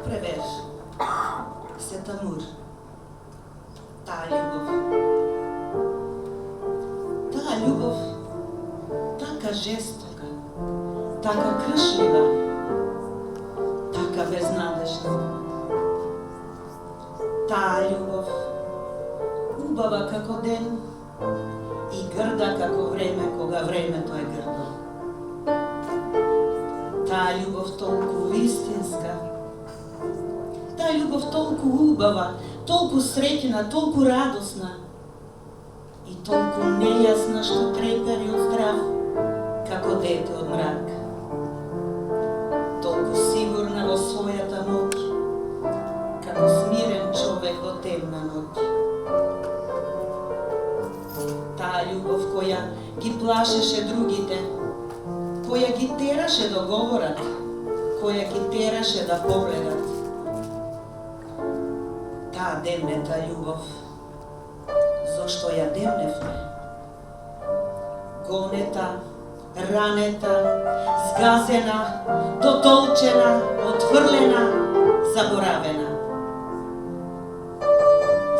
превер се тамур, таа љубов. Таа љубов, така жестока, така кршлива, така безнадежна. Таа љубов, убава како ден и грда како време кога времето е грдо. Таа љубов толку вистинска, таа љубов толку убава, толку среќна, толку радосна и толку нејасна што трепери од здрав, како дете од мрак. Толку сигурна во својата моќ, како смирен човек во темна ноќ. Таа љубов која ги плашеше другите, која ги тераше да говорат, која ги тераше да погледат. Таа демнета љубов, зошто ја демневме. Гонета, ранета, згазена, дотолчена, отфрлена, заборавена.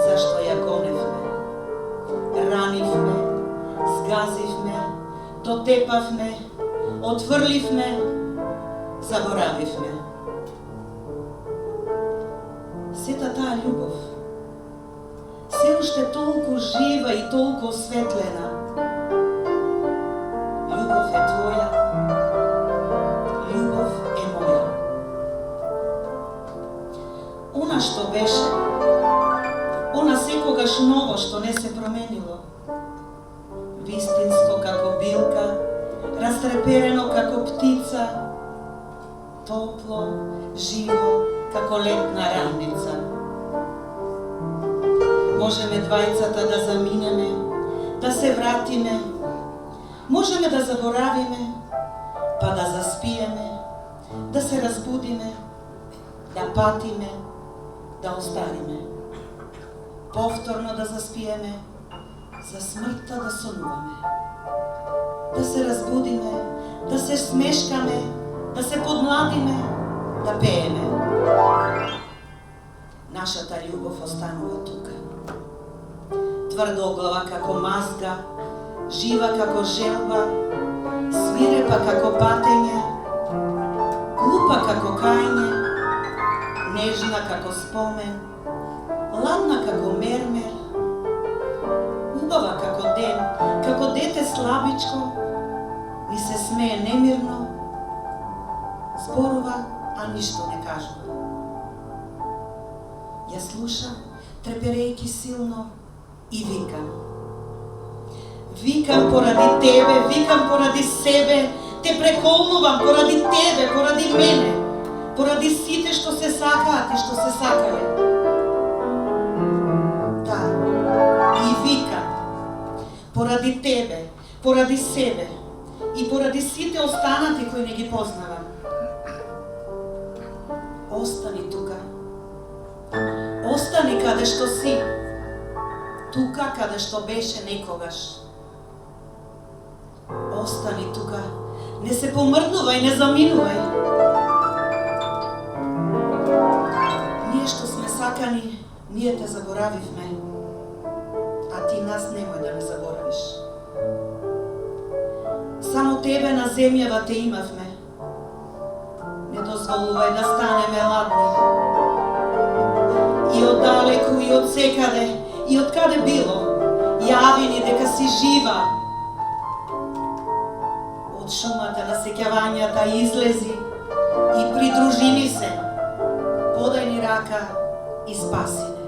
Зашто ја гоневме, ранивме, згазивме, дотепавме, отфрливме, заборавивме. Сета таа љубов, се уште толку жива и толку осветлена. Љубов е твоја, љубов е моја. Она што беше, она секогаш ново што не се променило. Вистинско како билка, растреперено како птица, топло, живо, како летна ранница. Можеме двајцата да заминеме, да се вратиме, можеме да заборавиме, па да заспиеме, да се разбудиме, да патиме, да остариме. Повторно да заспиеме, за смртта да сонуваме. Да се разбудиме, да се смешкаме, да се подмладиме, да пееме. Нашата љубов останува тука. Тврдоглава како мазга, жива како желба, свирепа како патење, глупа како кајње, нежна како спомен, ладна како мермер, убава како ден, како дете слабичко, ни се смее немирно, зборува, а ништо не кажува. Ја слуша, треперејки силно, и викам. Викам поради тебе, викам поради себе, те преколнувам поради тебе, поради мене, поради сите што се сакаат и што се сакале. Да, и викам, поради тебе, поради себе и поради сите останати кои не ги познавам. Остани тука. Остани каде што си. Тука каде што беше некогаш. Остани тука. Не се помрднувај, не заминувај. Ние што сме сакани, ние те заборавивме. А ти нас немој да не заборавиш. Само тебе на земјава те имавме. Не дозволувај да станеме ладни. И оддалеку, и од секаде, и од каде било, јави ни дека си жива. Од шумата на сеќавањата излези и придружи ни се. Подај ни рака и спаси не.